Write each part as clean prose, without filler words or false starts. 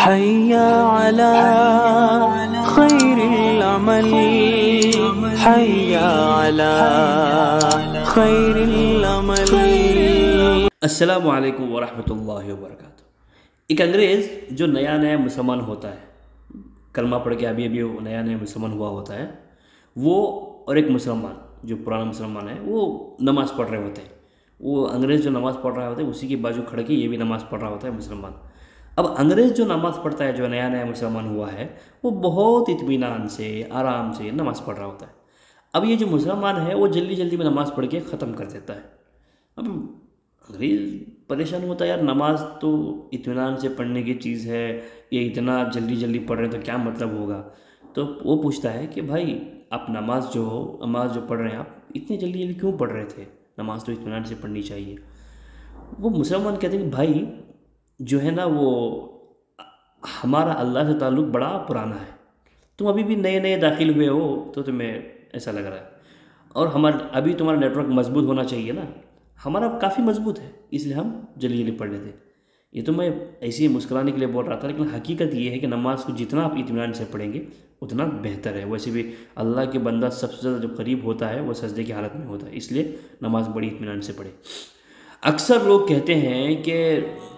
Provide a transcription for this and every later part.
हय्या अला खैरिल अमल, हय्या अला खैरिल अमल। अस्सलामु अलैकुम वरहमतुल्लाहि वबरकातुहू। एक अंग्रेज़ जो नया नया मुसलमान होता है, कलमा पढ़ के अभी अभी वो नया नया मुसलमान हुआ होता है, वो और एक मुसलमान जो पुराना मुसलमान है वो नमाज़ पढ़ रहे होते हैं। वो अंग्रेज़ जो नमाज़ पढ़ रहा होता है उसी के बाजू खड़े के ये भी नमाज़ पढ़ रहा होता है मुसलमान। अब अंग्रेज़ जो नमाज़ पढ़ता है, जो नया नया मुसलमान हुआ है, वो बहुत इत्मीनान से आराम से नमाज़ पढ़ रहा होता है। अब ये जो मुसलमान है वो जल्दी जल्दी में नमाज़ पढ़ के ख़त्म कर देता है। अब अंग्रेज़ परेशान होता है, यार नमाज तो इत्मीनान से पढ़ने की चीज़ है, ये इतना जल्दी जल्दी पढ़ रहे हैं तो क्या मतलब होगा। तो वो पूछता है कि भाई आप नमाज जो पढ़ रहे हैं, आप इतनी जल्दी जल्दी क्यों पढ़ रहे थे, नमाज तो इत्मीनान से पढ़नी चाहिए। वो मुसलमान कहते हैं कि भाई जो है ना, वो हमारा अल्लाह से ताल्लुक़ बड़ा पुराना है, तुम अभी भी नए नए दाखिल हुए हो तो तुम्हें ऐसा लग रहा है, और हमारा अभी तुम्हारा नेटवर्क मजबूत होना चाहिए ना, हमारा काफ़ी मजबूत है, इसलिए हम जल्दी जल्दी पढ़ लेते। ये तो मैं ऐसे ही मुस्कुराने के लिए बोल रहा था, लेकिन हकीकत ये है कि नमाज को जितना आप इत्मीनान से पढ़ेंगे उतना बेहतर है। वैसे भी अल्लाह के बंदा सबसे ज़्यादा जो करीब होता है वो सजदे की हालत में होता है, इसलिए नमाज बड़ी इत्मीनान से पढ़े। अक्सर लोग कहते हैं कि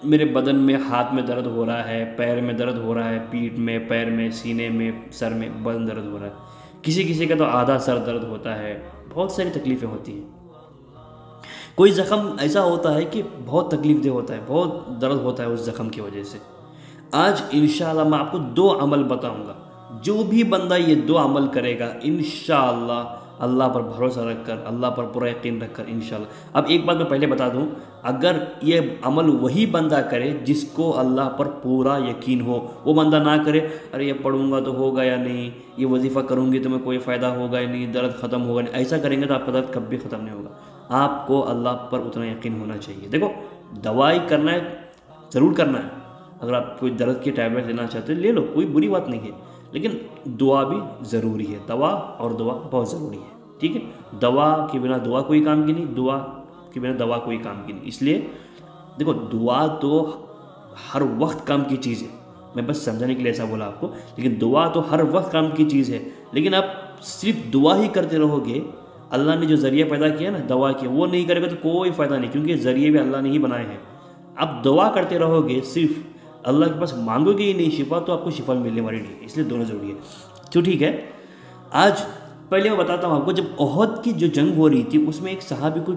मेरे बदन में, हाथ में दर्द हो रहा है, पैर में दर्द हो रहा है, पीठ में, पैर में, सीने में, सर में बदन दर्द हो रहा है। किसी किसी का तो आधा सर दर्द होता है, बहुत सारी तकलीफ़ें होती हैं। कोई ज़ख़म ऐसा होता है कि बहुत तकलीफ़देह होता है, बहुत दर्द होता है उस ज़ख़म की वजह से। आज इंशाअल्लाह मैं आपको 2 अमल बताऊंगा, जो भी बंदा ये 2 अमल करेगा इंशाअल्लाह, अल्लाह पर भरोसा रखकर, अल्लाह पर पूरा यकीन रखकर इंशाअल्लाह। अब एक बात मैं पहले बता दूं, अगर ये अमल वही बंदा करे जिसको अल्लाह पर पूरा यकीन हो, वो बंदा ना करे अरे ये पढ़ूंगा तो होगा या नहीं, ये वजीफ़ा करूँगी तो मैं कोई फ़ायदा होगा या नहीं, दर्द ख़त्म होगा नहीं, ऐसा करेंगे तो आपका दर्द कभी ख़त्म नहीं होगा। आपको अल्लाह पर उतना यकीन होना चाहिए। देखो, दवाई करना है, ज़रूर करना है, अगर आप कोई दर्द की टैबलेट लेना चाहते हो ले लो, कोई बुरी बात नहीं है, लेकिन दुआ भी ज़रूरी है। दवा और दुआ बहुत ज़रूरी है, ठीक है। दवा के बिना दुआ कोई काम की नहीं, दुआ के बिना दवा कोई काम की नहीं। इसलिए देखो, दुआ तो हर वक्त काम की चीज़ है, मैं बस समझाने के लिए ऐसा बोला आपको, लेकिन दुआ तो हर वक्त काम की चीज़ है। लेकिन आप सिर्फ दुआ ही करते रहोगे, अल्लाह ने जो ज़रिया पैदा किया ना दवा के, वो नहीं करेगा तो कोई फ़ायदा नहीं, क्योंकि ज़रिए भी अल्लाह ने ही बनाए हैं। आप दुआ करते रहोगे, सिर्फ अल्लाह के पास मांगोगे ही नहीं शिफा, तो आपको शिफा मिलने वाली नहीं है। इसलिए दोनों ज़रूरी है। तो ठीक है, आज पहले मैं बताता हूँ आपको, जब ओहद की जो जंग हो रही थी उसमें एक सहाबी को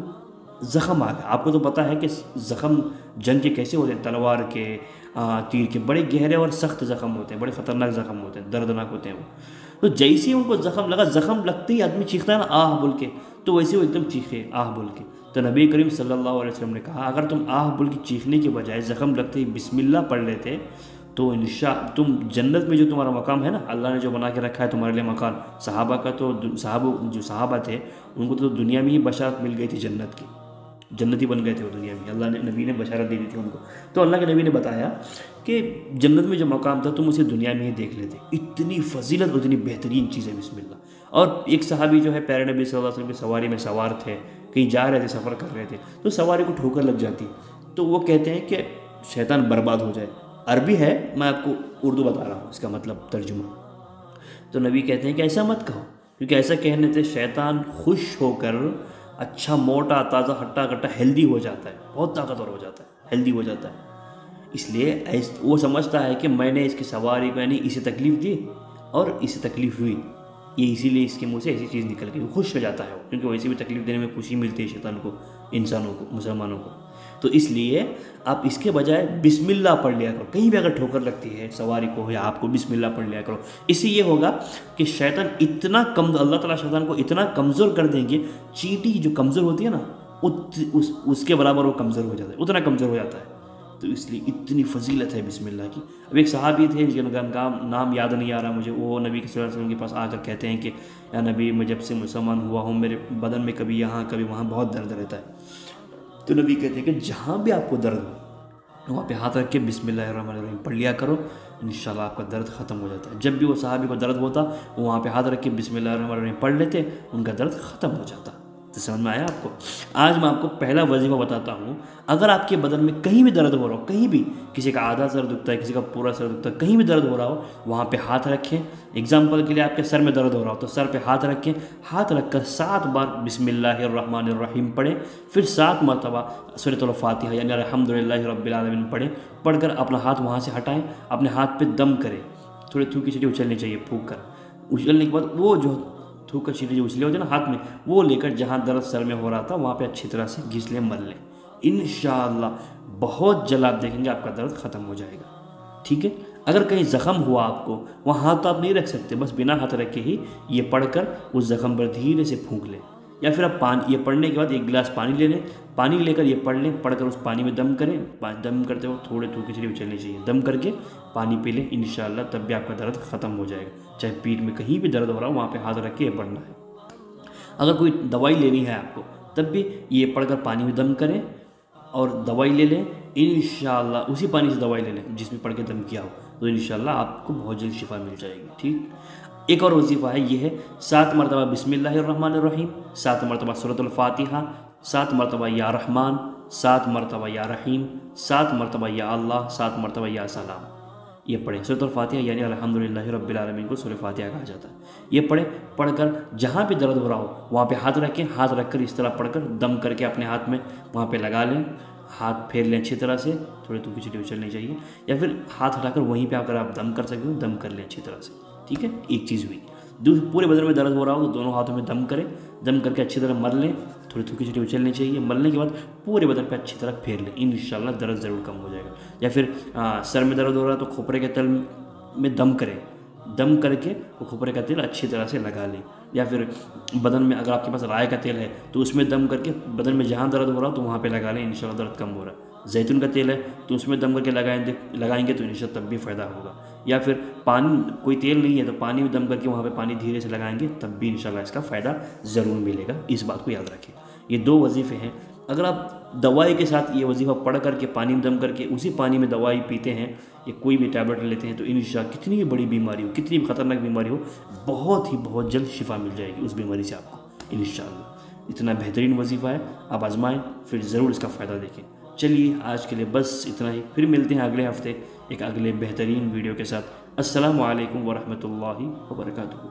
ज़ख़म आ गया। आपको तो पता है कि ज़ख़म जंग के कैसे होते हैं, तलवार के, तीर के, बड़े गहरे और सख्त ज़ख़म होते हैं, बड़े ख़तरनाक ज़ख़म होते हैं, दर्दनाक होते हैं वो। तो जैसे ही उनको ज़ख़म लगा, ज़ख़म लगते ही आदमी चीखता है ना आह बोल के, तो वैसे वो एकदम चीखे आह बोल के। तो नबी करीम सल्लल्लाहु अलैहि वसल्लम ने कहा, अगर तुम आह बोल के चीखने के बजाय ज़ख़म लगते ही बिस्मिल्लाह पढ़ लेते तो तुम जन्नत में जो तुम्हारा मकाम है ना, अल्लाह ने जो बना के रखा है तुम्हारे लिए मकान, सहाबा का तो जो सहाबा थे उनको तो दुनिया में ही बशारत मिल गई थी जन्नत की, जन्नती बन गए थे वो दुनिया में, अल्लाह ने, नबी ने बशारत दे दी थी उनको। तो अल्लाह के नबी ने बताया कि जन्नत में जो मकाम था तुम उसे दुनिया में ही देख लेते। इतनी फजीलत, इतनी बेहतरीन चीज़ है बिस्मिल्लाह। और एक सहाबी जो है प्यारे नबी सल्लल्लाहु अलैहि वसल्लम की सवारी में सवार थे, कहीं जा रहे थे, सफ़र कर रहे थे, तो सवारी को ठोकर लग जाती, तो वो कहते हैं कि शैतान बर्बाद हो जाए। अरबी है, मैं आपको उर्दू बता रहा हूँ, इसका मतलब तर्जुमा। तो नबी कहते हैं कि ऐसा मत कहो, क्योंकि ऐसा कहने से शैतान खुश होकर अच्छा मोटा ताज़ा हट्टा कट्टा हेल्दी हो जाता है, बहुत ताकतवर हो जाता है, हेल्दी हो जाता है। इसलिए वो समझता है कि मैंने इसकी सवारी को, यानी इसे तकलीफ़ दी और इसे तकलीफ़ हुई, ये इसीलिए इसके मुंह से ऐसी चीज़ निकल गई, खुश हो जाता है वो, क्योंकि वैसे भी तकलीफ़ देने में खुशी मिलती है शैतान को, इंसानों को, मुसलमानों को। तो इसलिए आप इसके बजाय बिस्मिल्लाह पढ़ लिया करो। कहीं भी अगर ठोकर लगती है सवारी को या आपको, बिस्मिल्लाह पढ़ लिया करो। इससे ये होगा कि शैतान इतना अल्लाह ताला शैतान को इतना कमज़ोर कर देंगे, चींटी जो कमज़ोर होती है ना, उसके बराबर वो कमज़ोर हो जाता है, उतना कमज़ोर हो जाता है। तो इसलिए इतनी फजीलत है बिस्मिल्लाह की। अब एक सहाबी थे जिनका नाम याद नहीं आ रहा मुझे, वो नबी सल्लल्लाहु अलैहि वसल्लम के पास आकर कहते हैं कि या नबी, मैं जब से मुसलमान हुआ हूँ मेरे बदन में कभी यहाँ कभी वहाँ बहुत दर्द रहता है। तो नबी कहते हैं कि जहाँ भी आपको दर्द हो वहाँ पे हाथ रख के बिस्मिल्लाहिर्रहमानिर्रहीम पढ़ लिया करो, इंशाल्लाह आपका दर्द ख़त्म हो जाता है। जब भी वो सहाबी को दर्द होता वो वहाँ पे हाथ रख के बिस्मिल्लाहिर्रहमानिर्रहीम पढ़ लेते, उनका दर्द ख़त्म हो जाता। तो समझ में आया आपको। आज मैं आपको पहला वजीफा बताता हूँ। अगर आपके बदन में कहीं भी दर्द हो रहा हो, कहीं भी, किसी का आधा सर दुखता है, किसी का पूरा सर दुखता है, कहीं भी दर्द हो रहा हो, वहाँ पे हाथ रखें। एग्जाम्पल के लिए आपके सर में दर्द हो रहा हो तो सर पे हाथ रखें। हाथ रखकर 7 बार बिस्मिल्लाहिर्रहमानिर्रहीम पढ़ें, फिर 7 मरतबा सूरतुल फातिहा यानी अल्हम्दुलिल्लाहि रब्बिल आलमीन पढ़ें। पढ़कर अपना हाथ वहाँ से हटाएँ, अपने हाथ पर दम करें। थोड़ी थूकी चीटी उछलनी चाहिए फूंक कर। उछलने के बाद वो जो थूक कर चीटी जो उछले होते हैं ना हाथ में, वो लेकर जहाँ दर्द सर में हो रहा था वहाँ पे अच्छी तरह से घिस लें, मल लें। इंशाअल्लाह बहुत जल्द आप देखेंगे आपका दर्द ख़त्म हो जाएगा। ठीक है। अगर कहीं ज़ख़म हुआ आपको, वहाँ हाथ तो आप नहीं रख सकते, बस बिना हाथ रखे ही ये पढ़कर उस ज़ख़म पर धीरे से फूंक लें। या फिर आप पानी, ये पढ़ने के बाद 1 गिलास पानी ले लें, पानी लेकर ये पढ़ लें, पढ़कर उस पानी में दम करें। दम करते वक्त थोड़े थोड़ी खिचड़ी उछलनी चाहिए, दम करके पानी पी लें। इंशाअल्लाह तब भी आपका दर्द ख़त्म हो जाएगा। चाहे पीठ में कहीं भी दर्द हो रहा हो, वहाँ पे हाथ रख के ये पढ़ना है। अगर कोई दवाई लेनी है आपको, तब भी ये पढ़कर पानी में दम करें और दवाई ले लें। इंशाअल्लाह उसी पानी से दवाई ले लें जिसमें पढ़ के दम किया हो, तो इंशाअल्लाह आपको बहुत जल्द शिफा मिल जाएगी। ठीक। एक और वजीफ़ा है, ये है 7 मरतबा बिस्मिल्लाहिर्रहमानिर्रहीम, 7 मरतबा सूरतुल फातिहा, 7 मरतबा या रहमान, 7 मरतबा या रहीम, 7 मरतबा या अल्लाह, 7 मरतबा या सलाम। ये पढ़ें। सूरतुल फातिहा यानी अल्हम्दुलिल्लाहि रब्बिल आलमीन को सूरह फातिहा कहा जाता है। ये पढ़ें। पढ़कर जहाँ पे दर्द हो रहा हो वहाँ पे हाथ रखें, हाथ रखकर इस तरह पढ़कर दम करके अपने हाथ में वहाँ पे लगा लें। हाथ फेर लें अच्छी तरह से, थोड़ी थोड़ी खिचड़ी उछलनी चाहिए। या फिर हाथ हटाकर वहीं पे अगर आप दम कर सकते हो, दम कर लें अच्छी तरह से। ठीक है। एक चीज़ हुई। पूरे बदन में दर्द हो रहा हो तो दोनों हाथों में दम करें, दम करके अच्छी तरह मल लें। थोड़ी थोड़ी खिचड़ी उछलनी चाहिए। मलने के बाद पूरे बदन पे अच्छी तरह फेर लें। इंशाअल्लाह दर्द ज़रूर कम हो जाएगा। या फिर सर में दर्द हो रहा है तो खोपरे के तल में दम करें, दम करके वो खोपरे का तेल अच्छी तरह से लगा लें। या फिर बदन में अगर आपके पास राय का तेल है तो उसमें दम करके बदन में जहाँ दर्द हो रहा हो तो वहाँ पे लगा लें। इंशाअल्लाह दर्द कम हो रहा है। जैतून का तेल है तो उसमें दम करके लगाएंगे तो इंशाअल्लाह तब भी फ़ायदा होगा। या फिर पानी, कोई तेल नहीं है तो पानी में दम करके वहाँ पे पानी धीरे से लगाएंगे, तब भी इंशाअल्लाह इसका फ़ायदा ज़रूर मिलेगा। इस बात को याद रखें। ये 2 वजीफ़े हैं। अगर आप दवाई के साथ ये वजीफ़ा पढ़ करके पानी में दम करके उसी पानी में दवाई पीते हैं या कोई भी टैबलेट लेते हैं तो इंशाअल्लाह कितनी भी बड़ी बीमारी हो, कितनी भी ख़तरनाक बीमारी हो, बहुत जल्द शिफा मिल जाएगी उस बीमारी से आपको इंशाअल्लाह। इतना बेहतरीन वजीफ़ा है, आप आजमाएं, फिर ज़रूर इसका फ़ायदा देखें। चलिए आज के लिए बस इतना ही। फिर मिलते हैं अगले हफ्ते एक अगले बेहतरीन वीडियो के साथ। अस्सलामु अलैकुम वरहमतुल्लाहि वबरकातुहू।